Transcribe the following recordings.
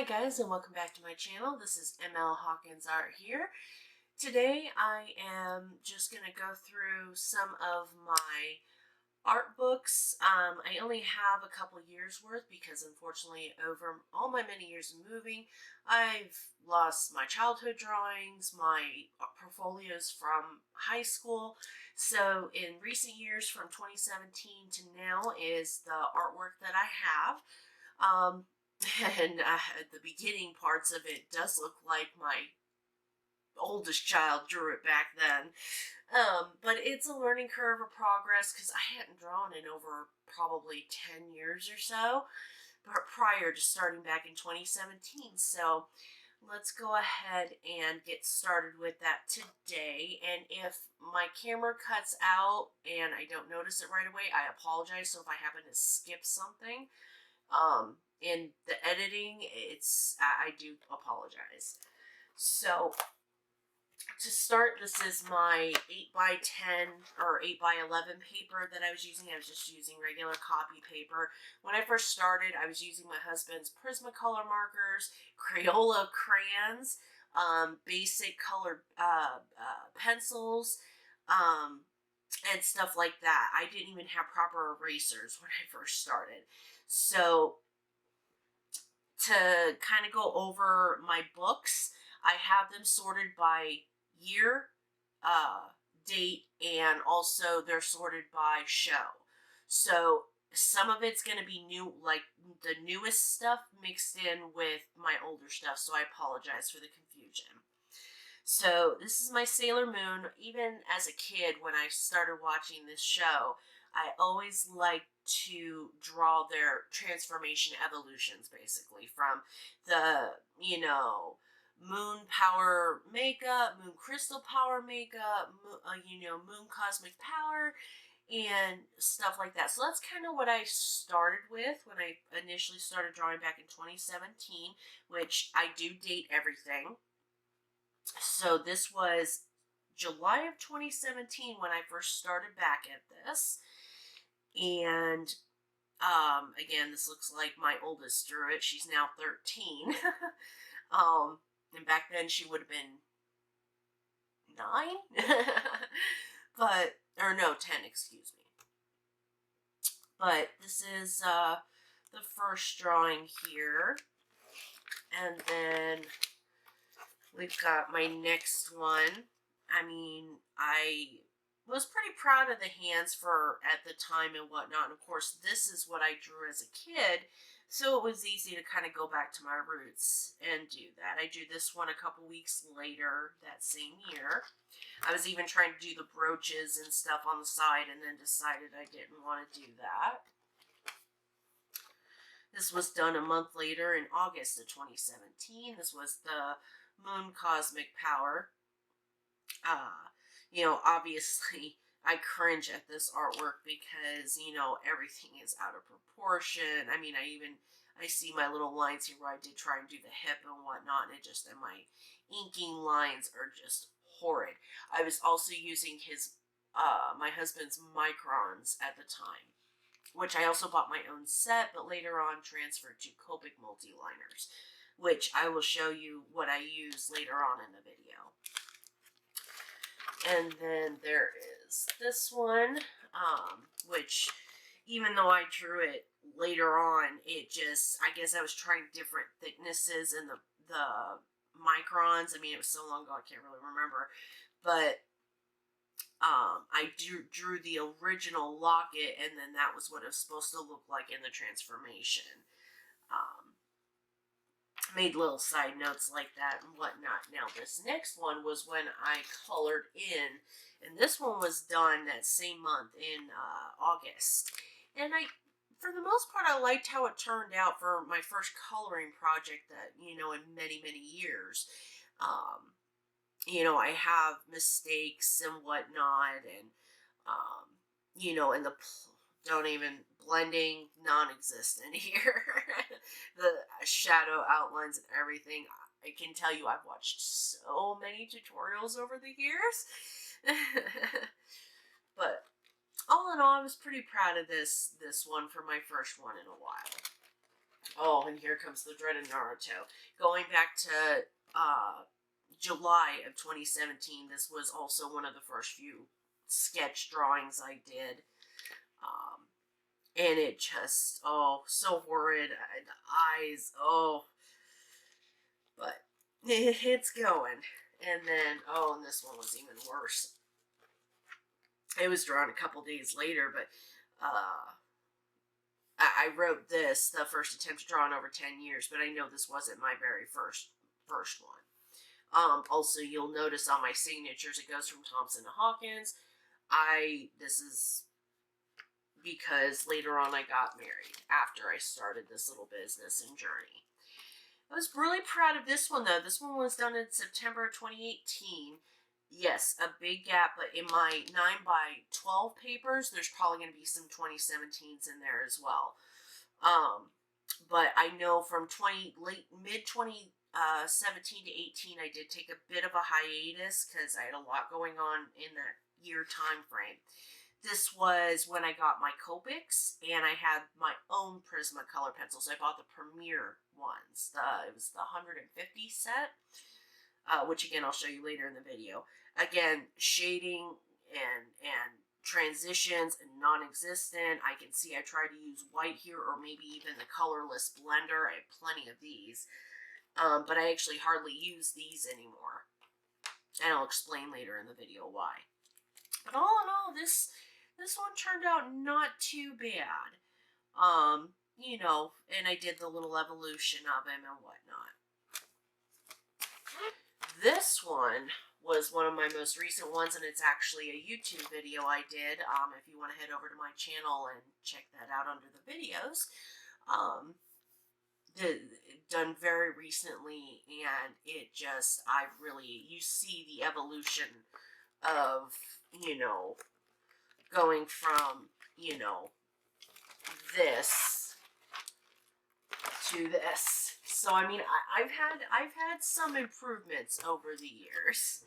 Hi guys, and welcome back to my channel. This is mlhawkinsart here. Today I am just going to go through some of my art books. I only have a couple years worth because unfortunately over all my many years of moving, I've lost my childhood drawings, my portfolios from high school. So in recent years from 2017 to now is the artwork that I have. And the beginning parts of it does look like my oldest child drew it back then. But it's a learning curve of progress because I hadn't drawn in over probably 10 years or so, but prior to starting back in 2017. So let's go ahead and get started with that today. And if my camera cuts out and I don't notice it right away, I apologize. So if I happen to skip something, in the editing, I do apologize. So to start, this is my 8x10 or 8x11 paper that I was using. I was just using regular copy paper. When I first started, I was using my husband's Prismacolor markers, Crayola crayons, basic colored pencils, and stuff like that. I didn't even have proper erasers when I first started. So to kind of go over my books, I have them sorted by year, date, and also they're sorted by show. So some of it's going to be new, like the newest stuff mixed in with my older stuff, so I apologize for the confusion. So this is my Sailor Moon. Even as a kid, when I started watching this show, I always liked to draw their transformation evolutions, basically, from the, moon power makeup, moon crystal power makeup, moon cosmic power, and stuff like that. So that's kind of what I started with when I initially started drawing back in 2017, which I do date everything. So this was July of 2017 when I first started back at this. And again, this looks like my oldest drew it. She's now 13. And back then she would have been 9. Or no, 10, excuse me. But this is the first drawing here. And then we've got my next one. I mean, I was pretty proud of the hands for at the time and whatnot. And of course, this is what I drew as a kid, so it was easy to kind of go back to my roots and do that. I drew this one a couple weeks later that same year. I was even trying to do the brooches and stuff on the side and then decided I didn't want to do that. This was done a month later in August of 2017. This was the Moon Cosmic Power. Obviously, I cringe at this artwork because, everything is out of proportion. I mean, I see my little lines here where I did try and do the hip and whatnot, and my inking lines are just horrid. I was also using my husband's microns at the time, which I also bought my own set, but later on transferred to Copic multi-liners, which I will show you what I use later on in the video. And then there is this one, which even though I drew it later on, I guess I was trying different thicknesses in the microns. I mean, it was so long ago, I can't really remember. But I drew the original locket, and then that was what it was supposed to look like in the transformation. Made little side notes like that and whatnot. Now, this next one was when I colored in, and this one was done that same month in August. And for the most part, I liked how it turned out for my first coloring project that, in many, many years. I have mistakes and whatnot, and, and don't even blending non-existent here. The shadow outlines and everything. I can tell you I've watched so many tutorials over the years. But all in all, I was pretty proud of this one for my first one in a while. Oh, and here comes the dreaded Naruto. Going back to July of 2017, this was also one of the first few sketch drawings I did. And it just, oh, so horrid. The eyes, oh. But it's going. And then, oh, and this one was even worse. It was drawn a couple days later, but I wrote this, the first attempt to draw in over 10 years, but I know this wasn't my very first one. Also, you'll notice on my signatures, it goes from Thompson to Hawkins. This is because later on I got married after I started this little business and journey. I was really proud of this one, though. This one was done in September 2018. Yes, a big gap, but in my 9x12 papers, there's probably going to be some 2017s in there as well. But I know from mid 2017 to 18, I did take a bit of a hiatus because I had a lot going on in that year time frame. This was when I got my Copics, and I had my own Prismacolor pencils. I bought the Premier ones. It was the 150 set, which again I'll show you later in the video. Again, shading and transitions and non-existent. I can see I tried to use white here, or maybe even the colorless blender. I have plenty of these, but I actually hardly use these anymore, and I'll explain later in the video why. But all in all, this one turned out not too bad. You know, and I did the little evolution of him and whatnot. This one was one of my most recent ones, and it's actually a YouTube video I did. If you want to head over to my channel and check that out under the videos. Done very recently, and it just, you see the evolution of, you know, going from, you know, this to this. So I mean, I've had some improvements over the years.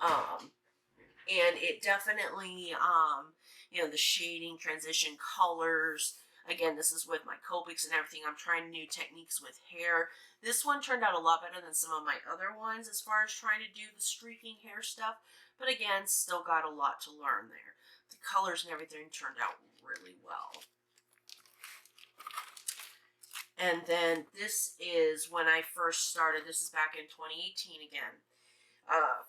And it definitely, you know, the shading, transition, colors. Again, this is with my Copics and everything. I'm trying new techniques with hair. This one turned out a lot better than some of my other ones as far as trying to do the streaking hair stuff. But again, still got a lot to learn there. The colors and everything turned out really well. And then this is when I first started. This is back in 2018 again.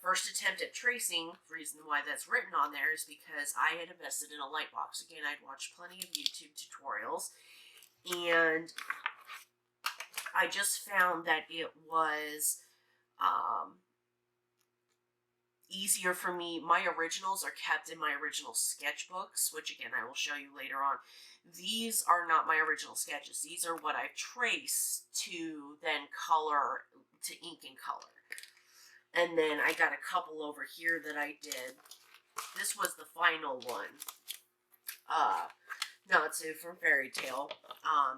First attempt at tracing. The reason why that's written on there is because I had invested in a light box. Again, I'd watched plenty of YouTube tutorials, and I just found that it was easier for me. My originals are kept in my original sketchbooks, which again I will show you later on. These are not my original sketches. These are what I've traced to then color, to ink and color. And then I got a couple over here that I did. This was the final one. Natsu from Fairy Tail.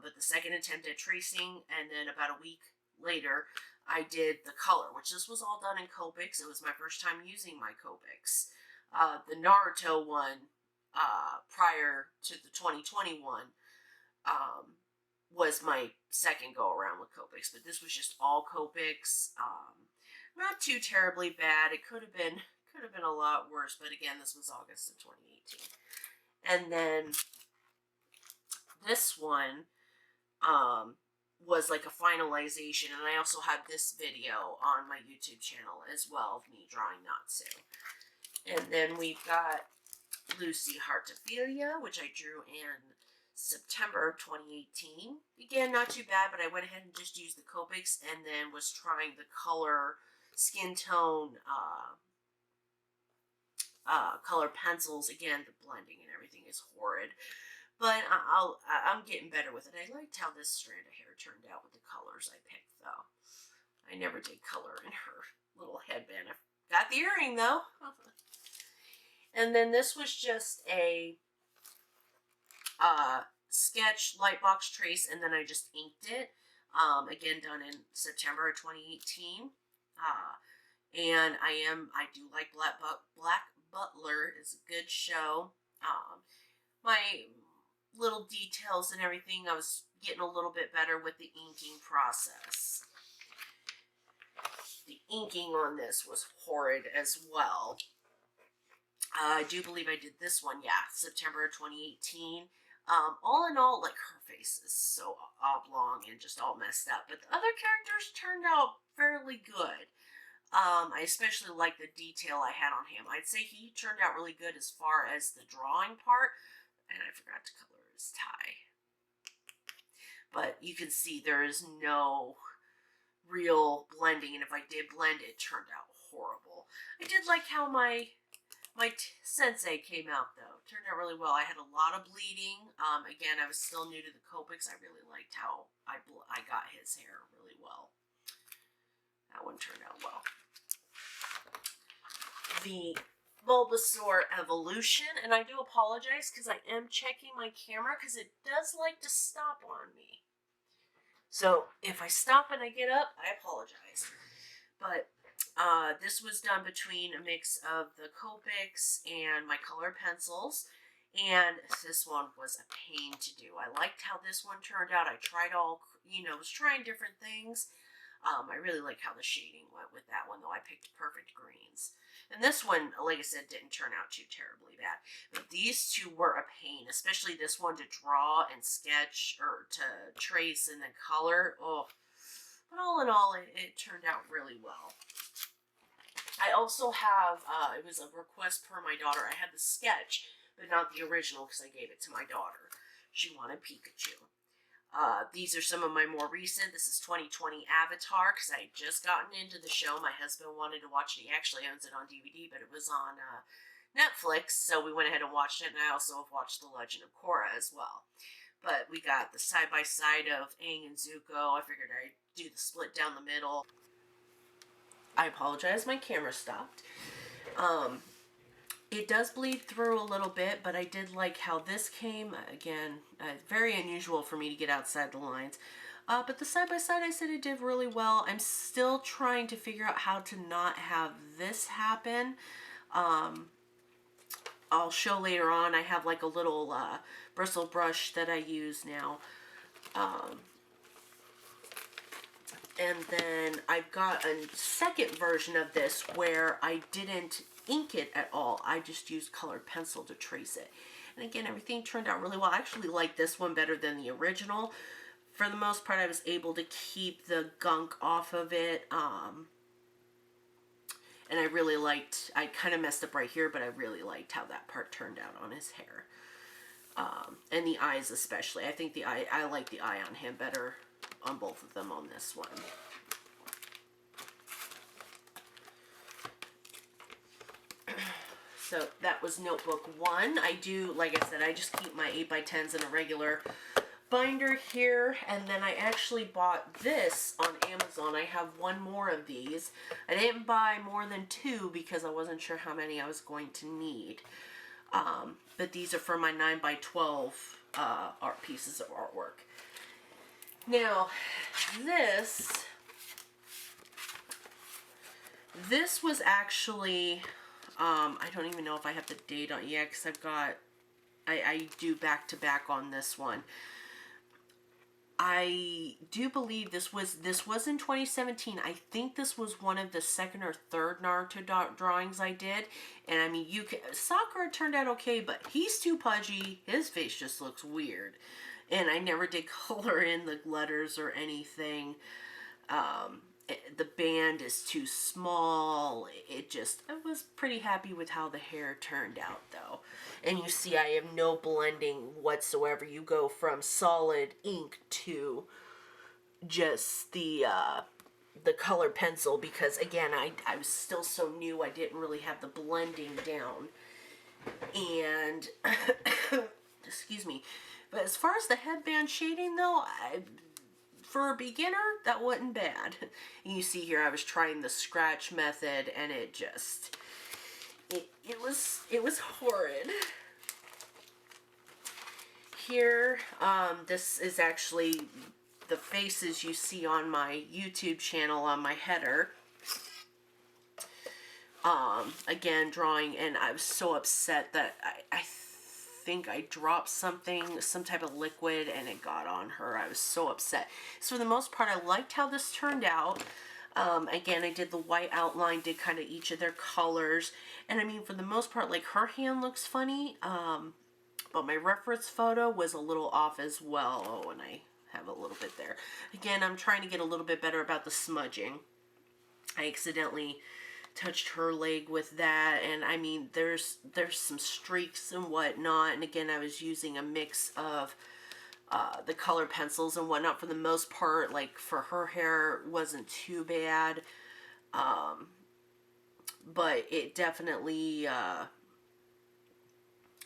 But the second attempt at tracing, and then about a week later, I did the color, which this was all done in Copics. It was my first time using my Copics. The Naruto one, prior to the 2021, was my second go around with Copics. But this was just all Copics. Not too terribly bad. It could have been a lot worse, but again, this was August of 2018. And then this one was like a finalization, and I also had this video on my YouTube channel as well of me drawing Natsu. And then we've got Lucy Heartophilia, which I drew in September of 2018. Again, not too bad, but I went ahead and just used the Copics and then was trying the color skin tone color pencils. Again, the blending and everything is horrid, but I'm getting better with it. I liked how this strand of hair turned out with the colors I picked, though. I never did color in her little headband. I got the earring, though. And then this was just a sketch lightbox trace, and then I just inked it. Again, done in September of 2018. And I do like Black Butler. It's a good show. My little details and everything, I was getting a little bit better with the inking process. The inking on this was horrid as well. I do believe I did this one, yeah, September 2018. All in all, like, her face is so oblong and just all messed up. But the other characters turned out fairly good. I especially like the detail I had on him. I'd say he turned out really good as far as the drawing part. And I forgot to color his tie. But you can see there is no real blending. And if I did blend, it turned out horrible. I did like how my sensei came out, though. Turned out really well. I had a lot of bleeding. Again, I was still new to the Copics. I really liked how I got his hair really well. That one turned out well. The Bulbasaur Evolution, and I do apologize because I am checking my camera because it does like to stop on me. So if I stop and I get up, I apologize. But this was done between a mix of the Copics and my colored pencils, and this one was a pain to do. I liked how this one turned out. I tried all, was trying different things. I really like how the shading went with that one, though. I picked perfect greens. And this one, like I said, didn't turn out too terribly bad. But these two were a pain, especially this one to draw and sketch, or to trace and then color. Oh, but all in all, it turned out really well. I also have, it was a request per my daughter. I had the sketch, but not the original because I gave it to my daughter. She wanted Pikachu. These are some of my more recent. This is 2020 Avatar, because I had just gotten into the show. My husband wanted to watch it. He actually owns it on DVD, but it was on Netflix, so we went ahead and watched it, and I also have watched The Legend of Korra as well. But we got the side-by-side of Aang and Zuko. I figured I'd do the split down the middle. I apologize, my camera stopped. It does bleed through a little bit, but I did like how this came. Again, very unusual for me to get outside the lines. But the side-by-side, I said it did really well. I'm still trying to figure out how to not have this happen. I'll show later on. I have like a little bristle brush that I use now. And then I've got a second version of this where I didn't ink it at all. I just used colored pencil to trace it. And again, everything turned out really well. I actually like this one better than the original. For the most part, I was able to keep the gunk off of it. And I really liked, I kind of messed up right here, but I really liked how that part turned out on his hair. And the eyes especially. I think I like the eye on him better on both of them on this one. So that was notebook 1. I do, like I said, I just keep my 8x10s in a regular binder here, and then I actually bought this on Amazon. I have one more of these. I didn't buy more than 2 because I wasn't sure how many I was going to need. But these are for my 9x12 art pieces of artwork. Now, this was actually, I don't even know if I have the date on yet, because I've got, I do back-to-back on this one. I do believe this was in 2017. I think this was one of the second or third Naruto drawings I did. And I mean, Sakura turned out okay, but he's too pudgy. His face just looks weird. And I never did color in the letters or anything. The band is too small. I was pretty happy with how the hair turned out, though. And you see I have no blending whatsoever. You go from solid ink to just the color pencil, because again, I was still so new. I didn't really have the blending down. And excuse me. But as far as the headband shading, though, for a beginner, that wasn't bad. And you see here, I was trying the scratch method, and it just, it was horrid. Here, this is actually the faces you see on my YouTube channel on my header. Again, drawing, and I was so upset that I think I dropped something, some type of liquid, and it got on her. I was so upset. So for the most part, I liked how this turned out. Again, I did the white outline, did kind of each of their colors. And I mean, for the most part, like her hand looks funny. But my reference photo was a little off as well. Oh, and I have a little bit there. Again, I'm trying to get a little bit better about the smudging. I accidentally touched her leg with that, and I mean, there's some streaks and whatnot. And again, I was using a mix of the color pencils and whatnot. For the most part, like for her hair, wasn't too bad, but it definitely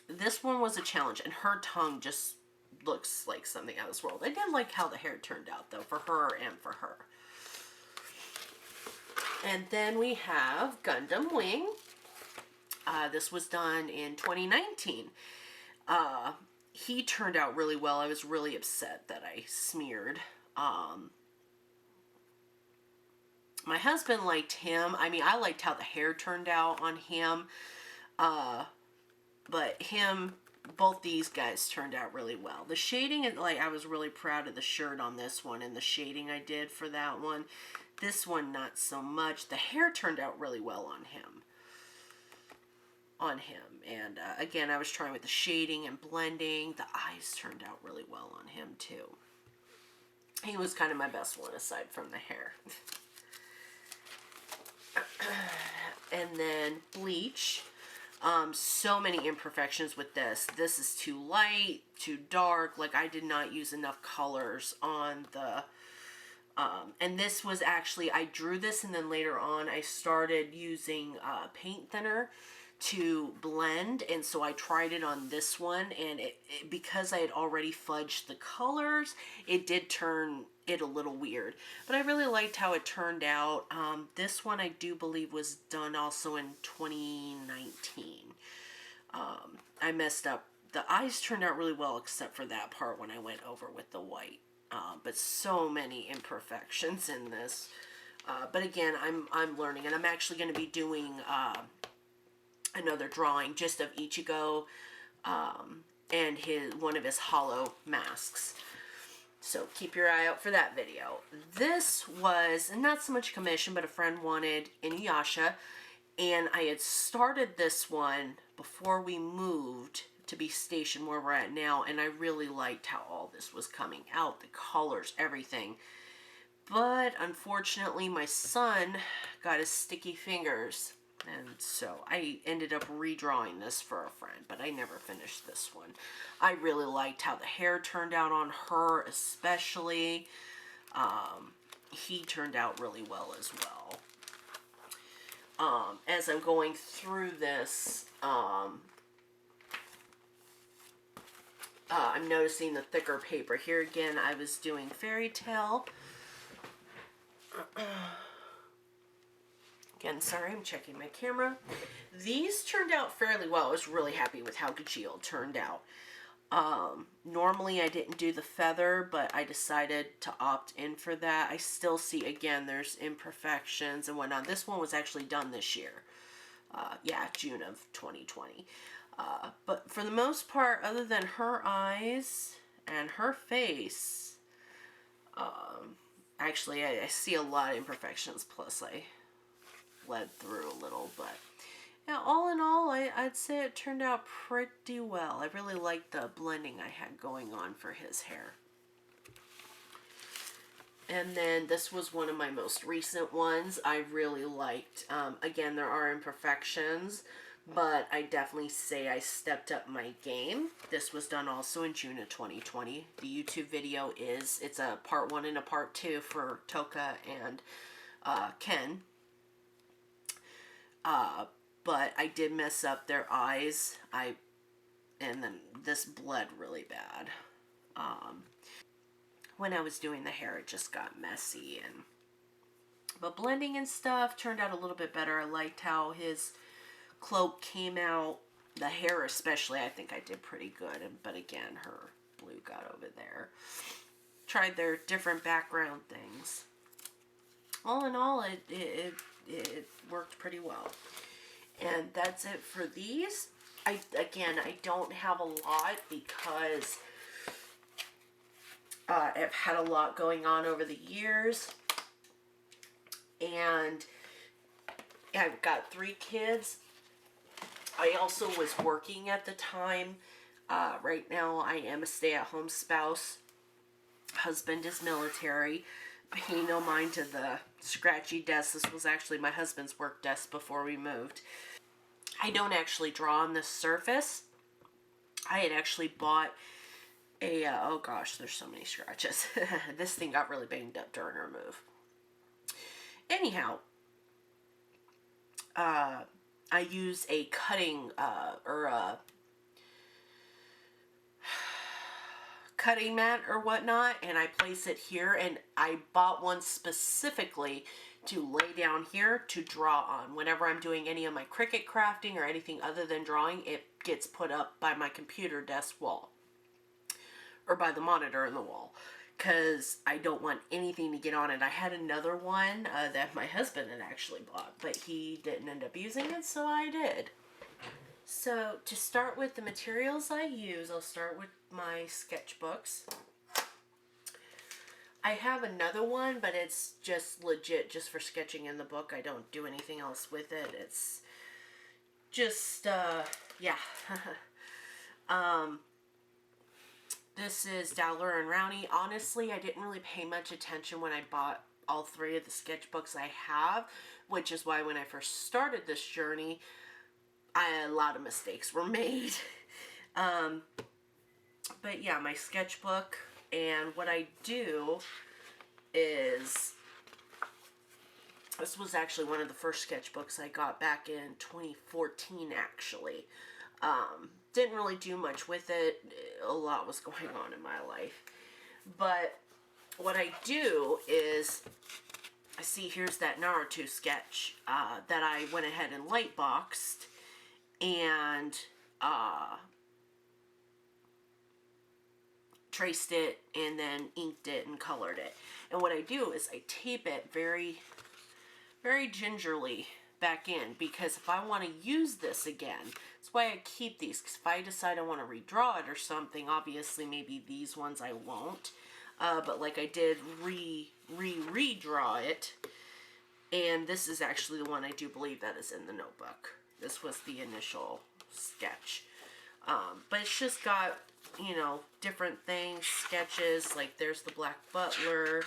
this one was a challenge, and her tongue just looks like something out of this world. I did like how the hair turned out, though, for her and for her. And then we have Gundam Wing. This was done in 2019. He turned out really well. I was really upset that I smeared. My husband liked him. I mean, I liked how the hair turned out on him. But both these guys turned out really well. The shading, like, I was really proud of the shirt on this one and the shading I did for that one. This one, not so much. The hair turned out really well on him. And again, I was trying with the shading and blending. The eyes turned out really well on him too. He was kind of my best one aside from the hair. And then Bleach. So many imperfections with this. This is too light, too dark. Like, I did not use enough colors on the... and this was actually, I drew this, and then later on I started using paint thinner to blend, and so I tried it on this one, and because I had already fudged the colors, it did turn it a little weird. But I really liked how it turned out. This one I do believe was done also in 2019. I messed up. The eyes turned out really well except for that part when I went over with the white. But so many imperfections in this. But again, I'm learning, and I'm actually going to be doing another drawing just of Ichigo and one of his hollow masks. So keep your eye out for that video. This was not so much commission, but a friend wanted Inuyasha, and I had started this one before we moved to be stationed where we're at now, and I really liked how all this was coming out, the colors, everything. But unfortunately, my son got his sticky fingers, and so I ended up redrawing this for a friend, but I never finished this one. I really liked how the hair turned out on her, especially. He turned out really well as well. As I'm going through this, I'm noticing the thicker paper. Here again, I was doing Fairy Tale. Again, sorry, I'm checking my camera. These turned out fairly well. I was really happy with how Gajeel turned out. Normally I didn't do the feather, but I decided to opt in for that. I still see, again, there's imperfections and whatnot. This one was actually done this year. Yeah, June of 2020. But for the most part, other than her eyes and her face, actually I see a lot of imperfections, plus I bled through a little, but yeah, all in all, I'd say it turned out pretty well. I really liked the blending I had going on for his hair. And then this was one of my most recent ones. I really liked, again, there are imperfections, but I definitely say I stepped up my game. This was done also in June of 2020. The YouTube video it's a part 1 and a part 2 for Toka and Ken. But I did mess up their eyes. And then this bled really bad. When I was doing the hair, it just got messy, but blending and stuff turned out a little bit better. I liked how his cloak came out. The hair especially, I think I did pretty good. But again, her blue got over there. Tried their different background things. All in all, it worked pretty well. And that's it for these. I don't have a lot because I've had a lot going on over the years, and I've got 3 kids. I also was working at the time. Right now I am a stay-at-home spouse. Husband is military. Pay no mind to the scratchy desk. This was actually my husband's work desk before we moved. I don't actually draw on this surface. I had actually bought a, oh gosh, there's so many scratches. This thing got really banged up during our move. Anyhow, I use a cutting, cutting mat or whatnot, and I place it here, and I bought one specifically to lay down here to draw on. Whenever I'm doing any of my Cricut crafting or anything other than drawing, it gets put up by my computer desk wall or by the monitor in the wall, because I don't want anything to get on it. I had another one that my husband had actually bought, but he didn't end up using it, so I did. So to start with the materials I use, I'll start with my sketchbooks. I have another one, but it's just legit just for sketching in the book. I don't do anything else with it. It's just, yeah. This is Dowler and Rowney. Honestly, I didn't really pay much attention when I bought all 3 of the sketchbooks I have, which is why when I first started this journey, a lot of mistakes were made. But yeah, my sketchbook, and what I do is, this was actually one of the first sketchbooks I got back in 2014 actually. Didn't really do much with it. A lot was going on in my life. But what I do is, I see here's that Naruto sketch that I went ahead and light boxed and traced it and then inked it and colored it. And what I do is I tape it very, very gingerly back in, because if I want to use this again, that's why I keep these, because if I decide I want to redraw it or something, obviously maybe these ones I won't, but like I did redraw it, and this is actually the one I do believe that is in the notebook. This was the initial sketch, but it's just got, you know, different things, sketches, like there's the Black Butler,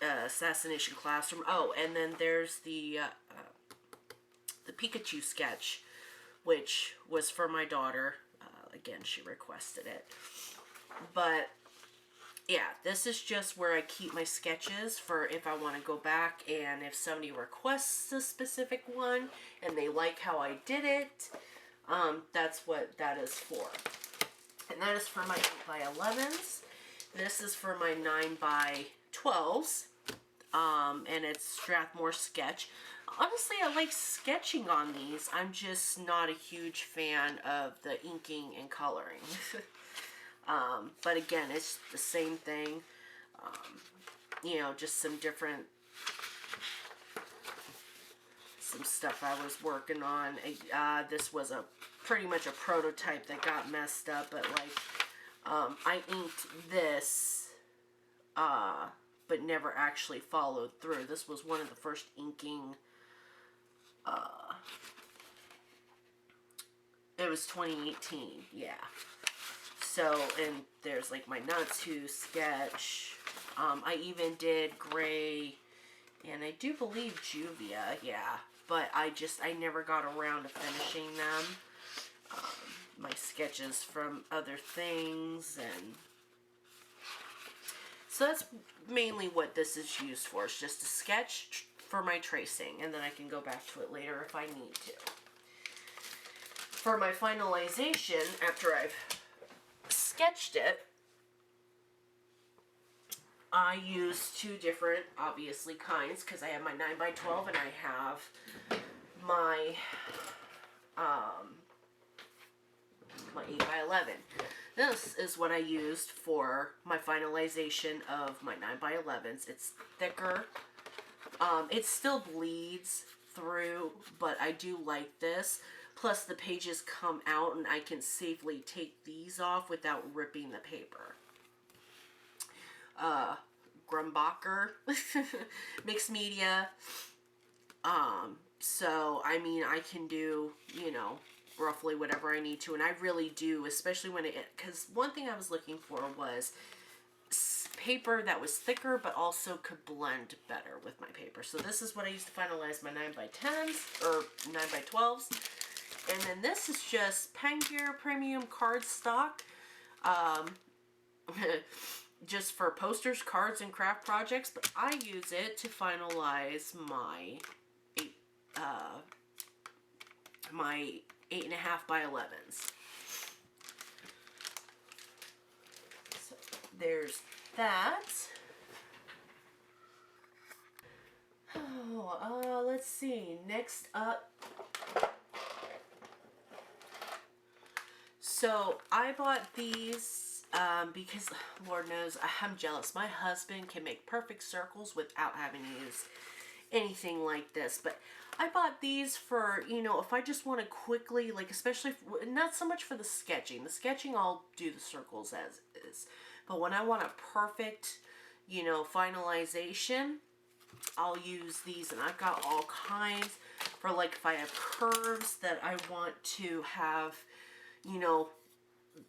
Assassination Classroom. Oh, and then there's the Pikachu sketch, which was for my daughter. Again, she requested it. But yeah, this is just where I keep my sketches for if I want to go back, and if somebody requests a specific one and they like how I did it, that's what that is for. And that is for my 8x11s. This is for my 9x12s. And it's Strathmore Sketch. Honestly, I like sketching on these. I'm just not a huge fan of the inking and coloring. But again, it's the same thing. You know, just some different, some stuff I was working on. This was pretty much a prototype that got messed up, but like, I inked this, but never actually followed through. This was one of the first inking, it was 2018, yeah. So, and there's like my Natsu sketch. I even did Gray, and I do believe Juvia, yeah. But I never got around to finishing them. My sketches from other things, and so that's mainly what this is used for. It's just a sketch for my tracing, and then I can go back to it later if I need to. For my finalization, after I've sketched it, I use 2 different, obviously, kinds, because I have my 9x12 and I have my my 8x11. This is what I used for my finalization of my 9x11s. It's thicker. It still bleeds, through, but I do like this. Plus the pages come out and I can safely take these off without ripping the paper. Grumbacher, mixed media. So, I mean, I can do, you know, roughly whatever I need to. And I really do, especially when because one thing I was looking for was paper that was thicker, but also could blend better with my paper. So this is what I used to finalize my 9x10s, or 9x12s. And then this is just Pen Gear Premium cardstock. Just for posters, cards, and craft projects, but I use it to finalize my 8.5 by 11s. So there's that. Oh, let's see. Next up. So I bought these because Lord knows I'm jealous. My husband can make perfect circles without having to use anything like this. But I bought these for, you know, if I just want to quickly, like, especially, not so much for the sketching. The sketching, I'll do the circles as is. But when I want a perfect, you know, finalization, I'll use these. And I've got all kinds for, like, if I have curves that I want to have, you know,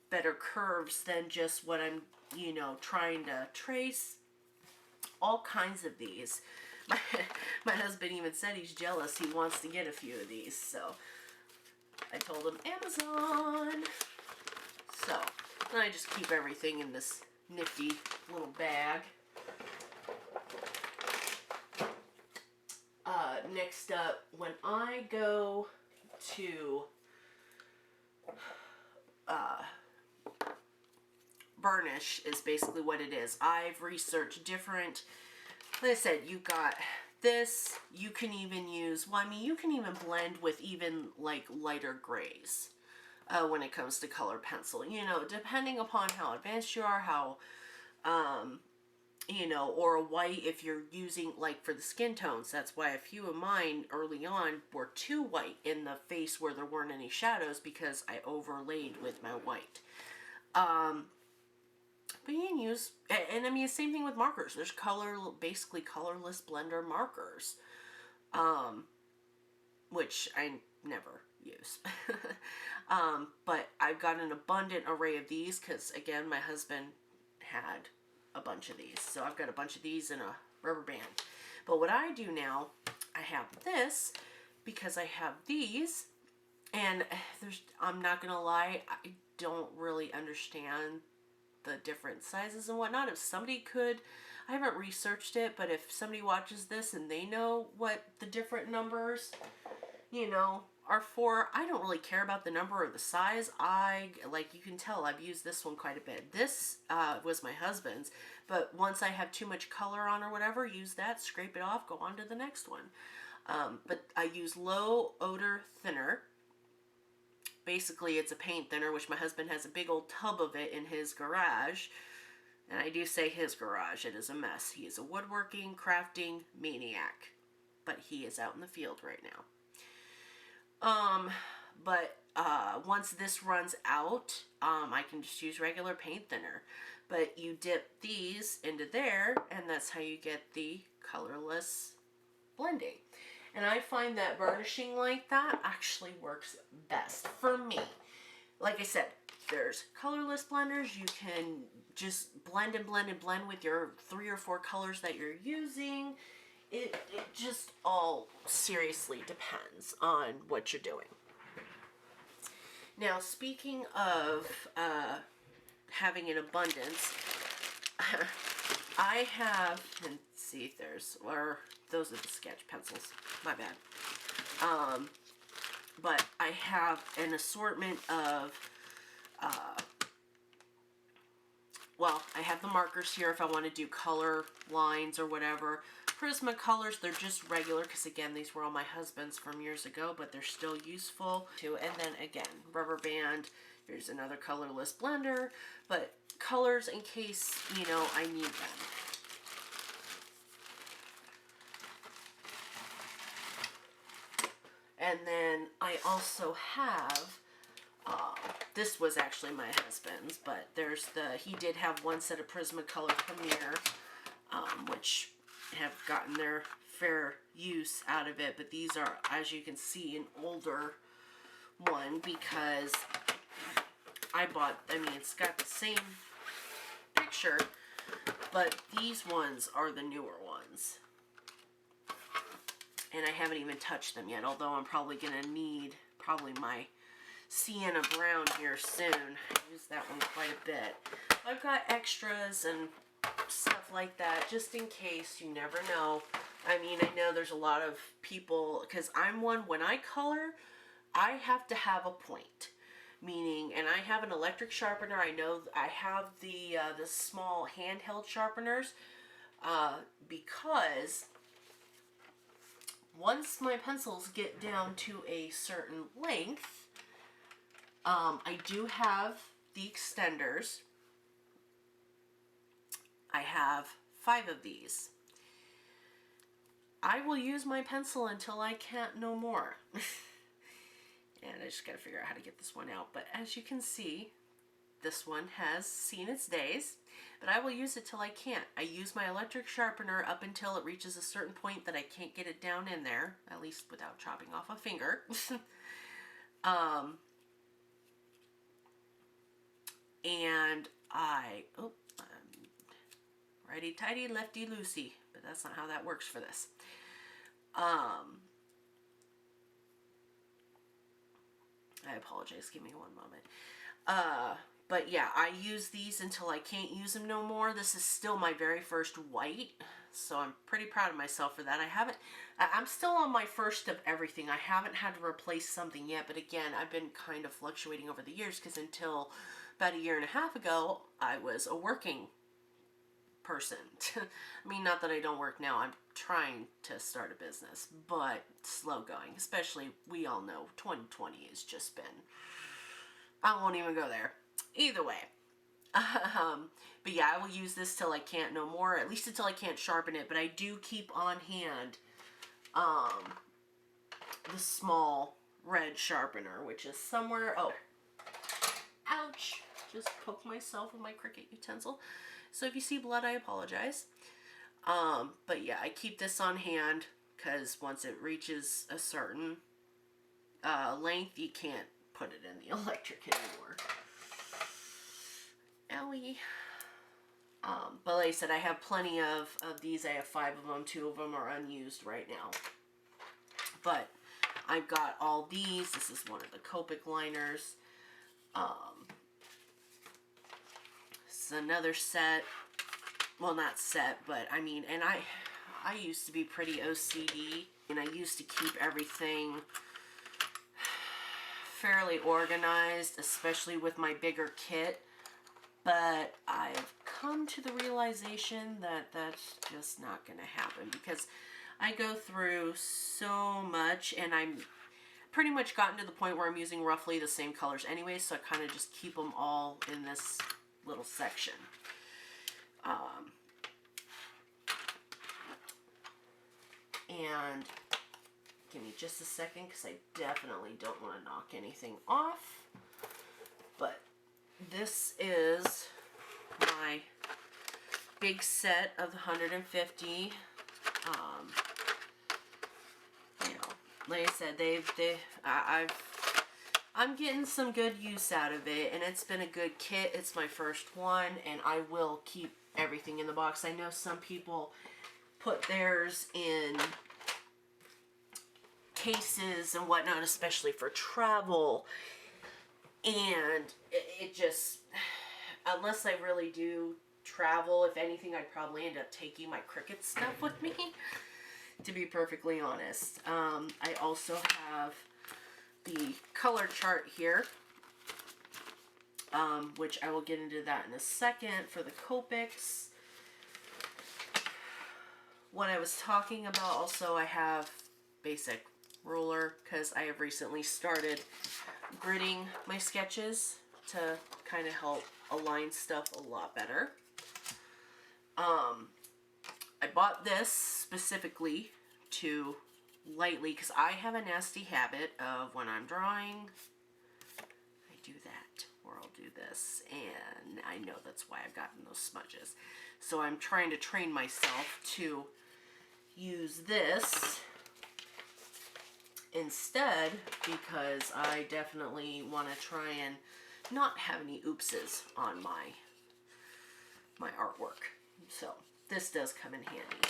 better curves than just what I'm, you know, trying to trace. All kinds of these. My husband even said he's jealous. He wants to get a few of these. So I told him Amazon. So then I just keep everything in this nifty little bag. Next up, when I go to burnish is basically what it is. I've researched different, like I said, you got this, you can even use, well, I mean, you can even blend with even like lighter grays when it comes to color pencil, you know, depending upon how advanced you are, how, you know, or a white if you're using, like for the skin tones. That's why a few of mine early on were too white in the face where there weren't any shadows, because I overlaid with my white. But you can use, and I mean, same thing with markers. There's basically colorless blender markers, which I never use. But I've got an abundant array of these because, again, my husband had a bunch of these. So I've got a bunch of these in a rubber band. But what I do now, I have this because I have these, and I'm not going to lie, I don't really understand the different sizes and whatnot. If somebody could, I haven't researched it, but if somebody watches this and they know what the different numbers, you know, are for, I don't really care about the number or the size. Like you can tell, I've used this one quite a bit. This was my husband's, but once I have too much color on or whatever, use that, scrape it off, go on to the next one. But I use low odor thinner. Basically, it's a paint thinner, which my husband has a big old tub of it in his garage. And I do say his garage. It is a mess. He is a woodworking, crafting maniac. But he is out in the field right now. But once this runs out, I can just use regular paint thinner. But you dip these into there, and that's how you get the colorless blending. And I find that burnishing like that actually works best for me. Like I said, there's colorless blenders. You can just blend and blend and blend with your 3 or 4 colors that you're using. It just all seriously depends on what you're doing. Now, speaking of having an abundance, I have, and see if there's, or those are the sketch pencils, my bad. But I have an assortment of, well, I have the markers here if I want to do color lines or whatever. Prismacolors, they're just regular, because again, these were all my husband's from years ago, but they're still useful too. And then again, rubber band, here's another colorless blender, but colors in case, you know, I need them. And then I also have, this was actually my husband's, but he did have one set of Prismacolor Premier, which have gotten their fair use out of it. But these are, as you can see, an older one because it's got the same picture, but these ones are the newer ones. And I haven't even touched them yet, although I'm probably going to need my sienna brown here soon. I use that one quite a bit. I've got extras and stuff like that, just in case. You never know. I mean, I know there's a lot of people, because I'm one, when I color, I have to have a point. Meaning, and I have an electric sharpener. I know I have the small handheld sharpeners, because once my pencils get down to a certain length, I do have the extenders. I have 5 of these. I will use my pencil until I can't no more. And I just got to figure out how to get this one out. But as you can see, this one has seen its days. But I will use it till I can't. I use my electric sharpener up until it reaches a certain point that I can't get it down in there, at least without chopping off a finger. And righty tighty, lefty loosey, but that's not how that works for this. I apologize, give me one moment. But yeah, I use these until I can't use them no more. This is still my very first white, so I'm pretty proud of myself for that. I'm still on my first of everything. I haven't had to replace something yet, but again, I've been kind of fluctuating over the years, because until about 1.5 years ago, I was a working person. I mean, not that I don't work now. I'm trying to start a business, but slow going. Especially, we all know 2020 has just been, I won't even go there. Either way. But yeah, I will use this till I can't no more, at least until I can't sharpen it. But I do keep on hand the small red sharpener, which is somewhere, oh, ouch, just poked myself with my Cricut utensil. So if you see blood, I apologize. But yeah, I keep this on hand because once it reaches a certain length, you can't put it in the electric anymore. Owie. But like I said, I have plenty of these. I have 5 of them. 2 of them are unused right now. But I've got all these. This is one of the Copic liners. This is another set. Well, not set, but I mean, and I used to be pretty OCD, and I used to keep everything fairly organized, especially with my bigger kit. But I've come to the realization that that's just not going to happen, because I go through so much, and I'm pretty much gotten to the point where I'm using roughly the same colors anyway, so I kind of just keep them all in this little section. And give me just a second, because I definitely don't want to knock anything off. But this is my big set of the 150. You know, like I said, I'm getting some good use out of it, and it's been a good kit. It's my first one, and I will keep everything in the box. I know some people put theirs in cases and whatnot, especially for travel, and it just, unless I really do travel, if anything, I'd probably end up taking my Cricut stuff with me, to be perfectly honest. I also have the color chart here, which I will get into that in a second for the Copics. What I was talking about, also I have basic ruler, because I have recently started gridding my sketches to kind of help align stuff a lot better. I bought this specifically to lightly because I have a nasty habit of when I'm drawing, I do that, or I'll do this, and I know that's why I've gotten those smudges. So I'm trying to train myself to use this instead because I definitely want to try and not have any oopses on my artwork. So this does come in handy.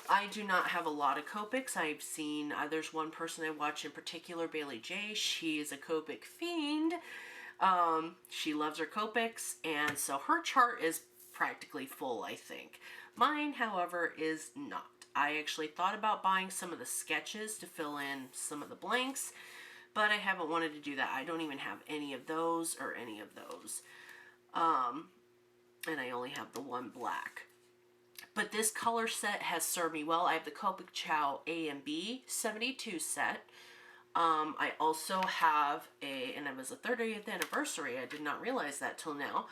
I do not have a lot of Copics. I've seen, there's one person I watch in particular, Bailey J. She is a Copic fiend. She loves her Copics, and so her chart is practically full, I think. Mine, however, is not. I actually thought about buying some of the sketches to fill in some of the blanks, but I haven't wanted to do that. I don't even have any of those or any of those. And I only have the one black. But this color set has served me well. I have the Copic Chow A and B 72 set. I also have and it was a 30th anniversary, I did not realize that till now,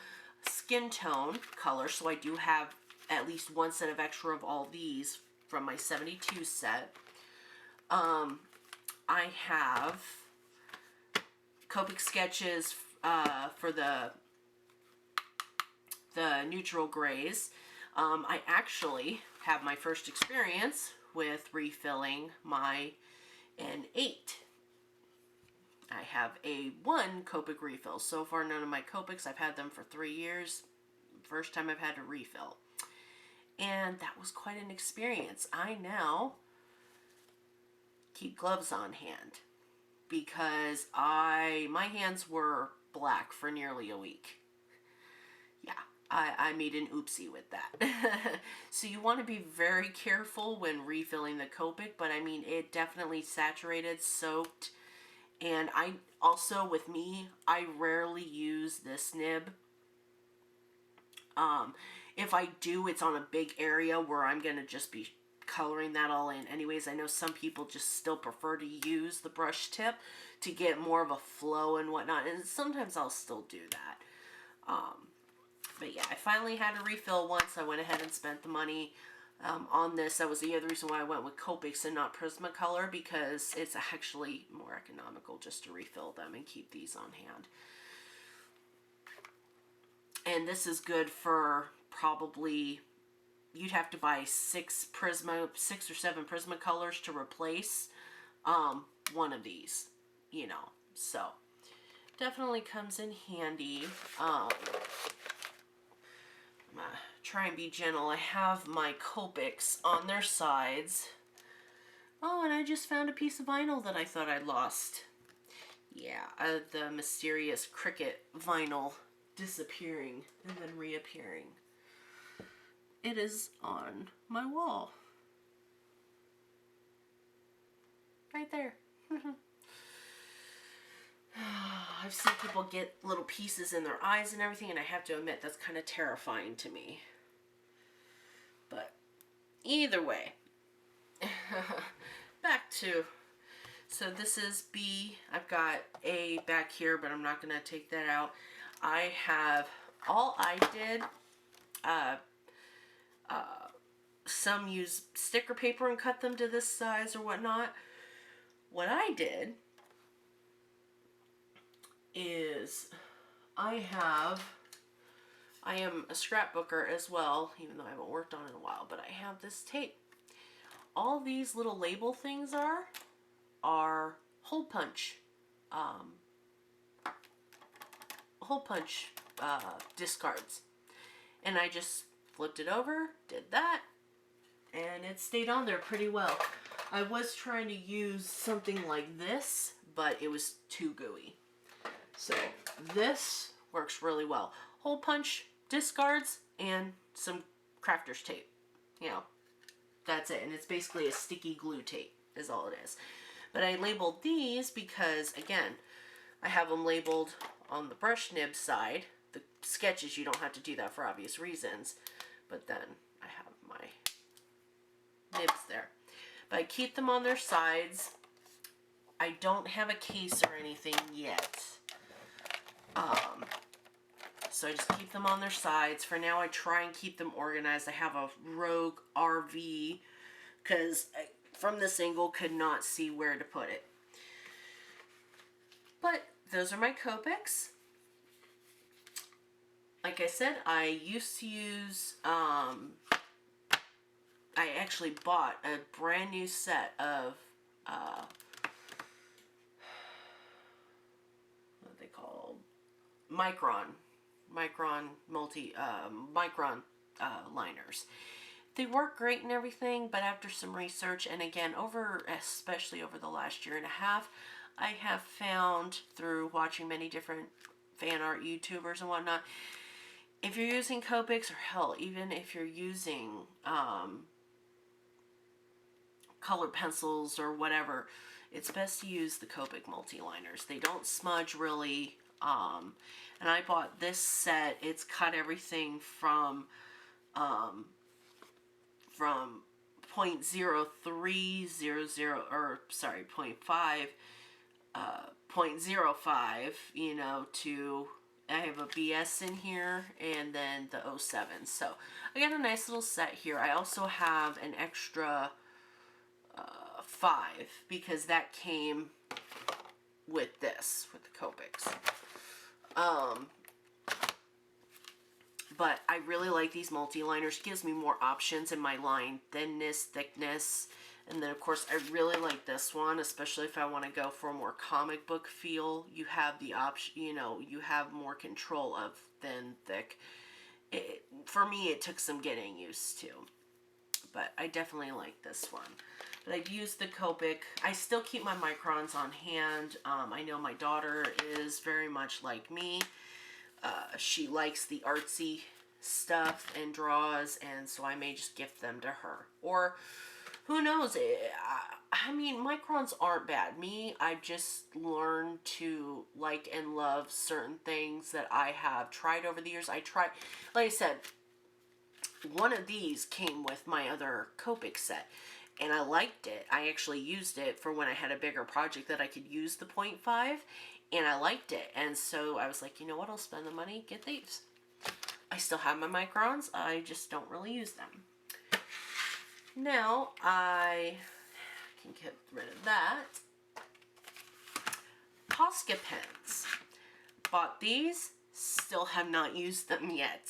skin tone color. So I do have at least one set of extra of all these from my 72 set. I have Copic sketches for the neutral grays. I actually have my first experience with refilling my N8. I have a 1 Copic refill. So far, none of my Copics, I've had them for 3 years. First time I've had to refill. And that was quite an experience. I now keep gloves on hand because my hands were black for nearly a week. Yeah. I made an oopsie with that. So you want to be very careful when refilling the Copic, but I mean, it definitely saturated, soaked, and I also, with me, I rarely use this nib. If I do, it's on a big area where I'm going to just be coloring that all in. Anyways, I know some people just still prefer to use the brush tip to get more of a flow and whatnot, and sometimes I'll still do that. But yeah, I finally had a refill once. I went ahead and spent the money on this. That was the other reason why I went with Copics and not Prismacolor, because it's actually more economical just to refill them and keep these on hand. And this is good for probably, you'd have to buy 6 or 7 Prismacolors to replace one of these, you know. So definitely comes in handy. Try and be gentle. I have my Copics on their sides. Oh, and I just found a piece of vinyl that I thought I'd lost. Yeah, the mysterious Cricut vinyl disappearing and then reappearing. It is on my wall. Right there. I've seen people get little pieces in their eyes and everything, and I have to admit that's kind of terrifying to me. But either way, back to, so this is B. I've got A back here, but I'm not going to take that out. I have, all I did, some use sticker paper and cut them to this size or whatnot. What I did is I am a scrapbooker as well, even though I haven't worked on it in a while, but I have this tape. All these little label things are hole punch discards. And I just flipped it over, did that, and it stayed on there pretty well. I was trying to use something like this, but it was too gooey. So this works really well. Hole punch discards and some crafter's tape. You know, that's it. And it's basically a sticky glue tape is all it is. But I labeled these because, again, I have them labeled on the brush nib side. The sketches, you don't have to do that for obvious reasons. But then I have my nibs there. But I keep them on their sides. I don't have a case or anything yet. So I just keep them on their sides. For now, I try and keep them organized. I have a Rogue RV because from this angle could not see where to put it. But those are my Copics. Like I said, I used to use, I actually bought a brand new set of, what are they called? Micron liners. They work great and everything, but after some research, and again, especially over the last year and a half, I have found through watching many different fan art YouTubers and whatnot, if you're using Copics, or hell, even if you're using colored pencils or whatever, it's best to use the Copic multi-liners. They don't smudge really. And I bought this set. It's cut everything from 0.0300, or sorry, 0.05, you know, to, I have a BS in here, and then the 07. So I got a nice little set here. I also have an extra 5, because that came with this, with the Copics. But I really like these multi-liners. It gives me more options in my line thinness, thickness. And then, of course, I really like this one, especially if I want to go for a more comic book feel. You have the option, you know, you have more control of thin, thick. For me, it took some getting used to. But I definitely like this one. But I've used the Copic. I still keep my microns on hand. I know my daughter is very much like me. She likes the artsy stuff and draws, and so I may just gift them to her. Or, who knows, I mean, microns aren't bad. I've just learned to like and love certain things that I have tried over the years. Like I said, one of these came with my other Copic set, and I liked it. I actually used it for when I had a bigger project that I could use the 0.5, and I liked it. And so I was like, you know what, I'll spend the money, get these. I still have my microns, I just don't really use them. Now I can get rid of that. Posca pens. Bought these, still have not used them yet.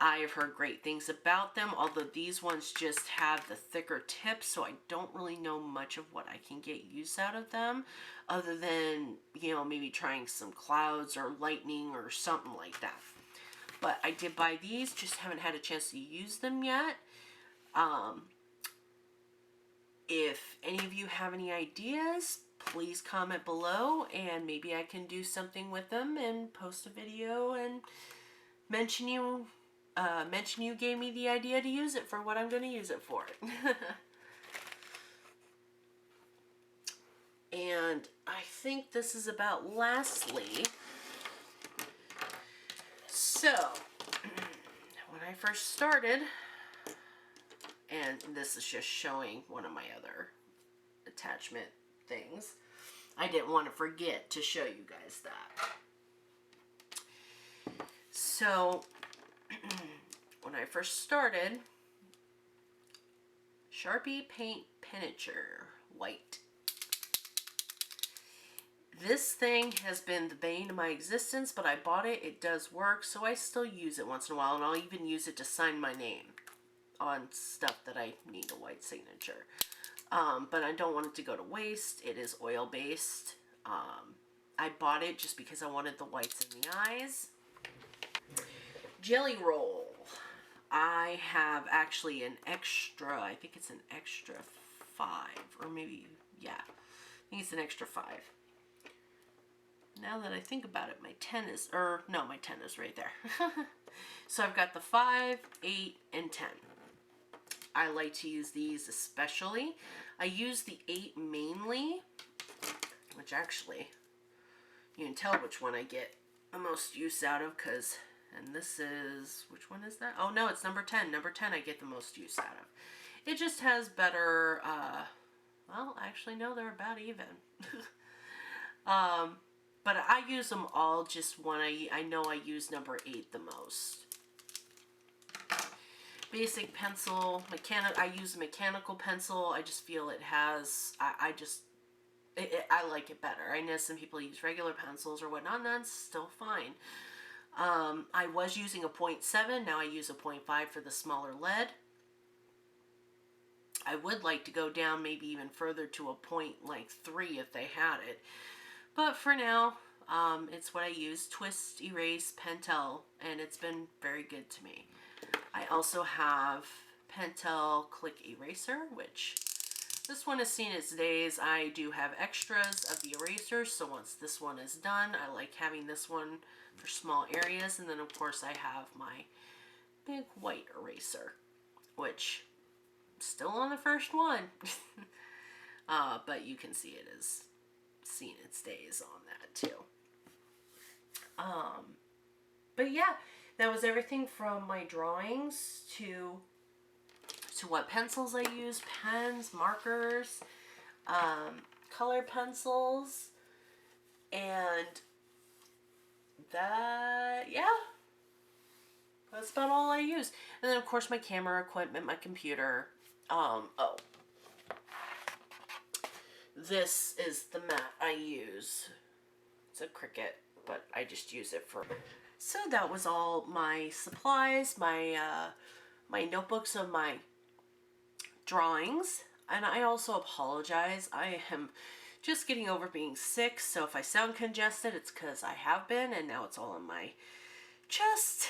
I have heard great things about them, although these ones just have the thicker tips, so I don't really know much of what I can get use out of them, other than, you know, maybe trying some clouds or lightning or something like that. But I did buy these, just haven't had a chance to use them yet. If any of you have any ideas, please comment below, and maybe I can do something with them and post a video and mention you gave me the idea to use it for what I'm going to use it for. And I think this is about lastly. So, when I first started, and this is just showing one of my other attachment things, I didn't want to forget to show you guys that. So, when I first started, Sharpie Paint Penature White. This thing has been the bane of my existence, but I bought it. It does work, so I still use it once in a while, and I'll even use it to sign my name on stuff that I need a white signature. But I don't want it to go to waste. It is oil-based. I bought it just because I wanted the whites in the eyes. Jelly Roll. I have actually an extra, I think it's an extra 5, or maybe, yeah, I think it's an extra 5. Now that I think about it, my 10 is, my 10 is right there. So I've got the 5, 8, and 10. I like to use these especially. I use the 8 mainly, which actually, you can tell which one I get the most use out of, because, and this is, which one is that? Oh no, it's number 10. Number 10 I get the most use out of. It just has better, well, actually no, they're about even. But I use them all just when I know I use number 8 the most. basic pencil. I use a mechanical pencil. I just feel it has, I like it better. I know some people use regular pencils or whatnot, and that's still fine. I was using a 0.7, now I use a 0.5 for the smaller lead. I would like to go down maybe even further to a 0.3 if they had it. But for now, it's what I use, Twist Erase Pentel, and it's been very good to me. I also have Pentel Click Eraser, which this one has seen its days. I do have extras of the erasers, so once this one is done, I like having this one for small areas. And then of course I have my big white eraser, which is still on the first one. But you can see it has seen its days on that too. But yeah, that was everything from my drawings to what pencils I use, pens, markers, color pencils, and that, yeah, that's about all I use. And then of course my camera equipment, my computer. Oh, this is the mat I use. It's a Cricut, but I just use it for. So that was all my supplies, my notebooks of my drawings. And I also apologize. I am just getting over being sick, so if I sound congested, it's because I have been, and now it's all in my chest.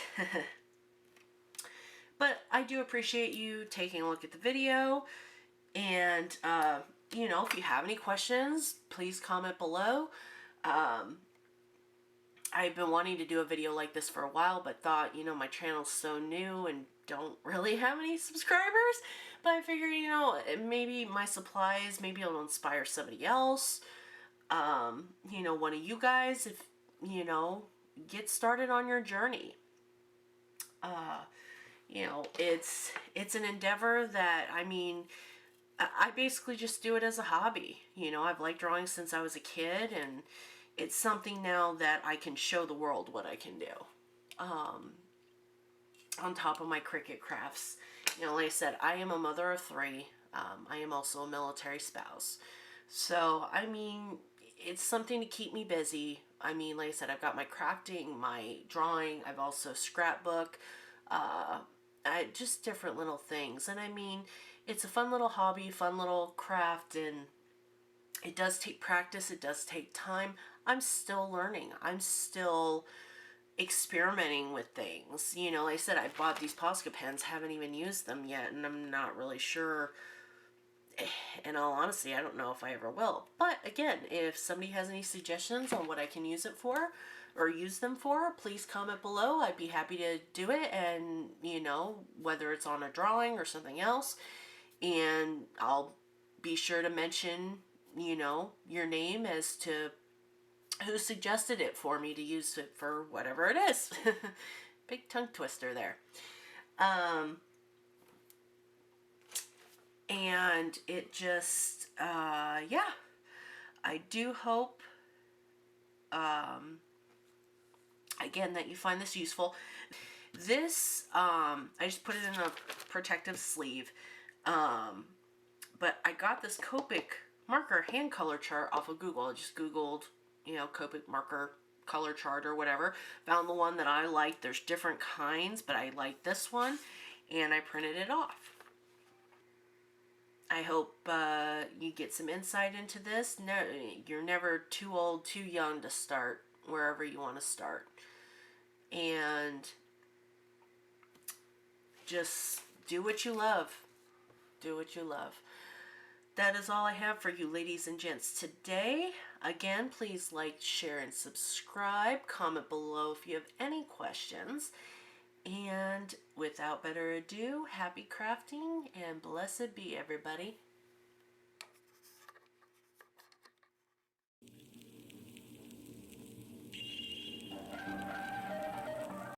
But I do appreciate you taking a look at the video, and you know, if you have any questions, please comment below. I've been wanting to do a video like this for a while, but thought, you know, my channel's so new and don't really have any subscribers. But I figured, you know, maybe my supplies, maybe it'll inspire somebody else. You know, one of you guys, if, you know, get started on your journey. You know, it's an endeavor that, I mean, I basically just do it as a hobby. You know, I've liked drawing since I was a kid, and it's something now that I can show the world what I can do. On top of my Cricut crafts. You know, like I said, I am a mother of 3. I am also a military spouse. So, I mean, it's something to keep me busy. I mean, like I said, I've got my crafting, my drawing, I've also scrapbook, just different little things. And I mean, it's a fun little hobby, fun little craft, and it does take practice, it does take time. I'm still learning. I'm still experimenting with things. You know, like I said, I bought these Posca pens, haven't even used them yet, and I'm not really sure. In all honesty, I don't know if I ever will. But again, if somebody has any suggestions on what I can use it for or use them for, please comment below. I'd be happy to do it, and you know, whether it's on a drawing or something else, and I'll be sure to mention, you know, your name as to who suggested it for me to use it for whatever it is. Big tongue twister there. And it just, yeah, I do hope, again, that you find this useful. This, I just put it in a protective sleeve, but I got this Copic marker hand color chart off of Google. I just Googled, you know, Copic marker color chart or whatever. Found the one that I liked. There's different kinds, but I like this one, and I printed it off. I hope you get some insight into this. No, you're never too old, too young to start wherever you want to start. And just do what you love. Do what you love. That is all I have for you, ladies and gents, today. Again, please like, share, and subscribe. Comment below if you have any questions. And without better ado, happy crafting and blessed be everybody.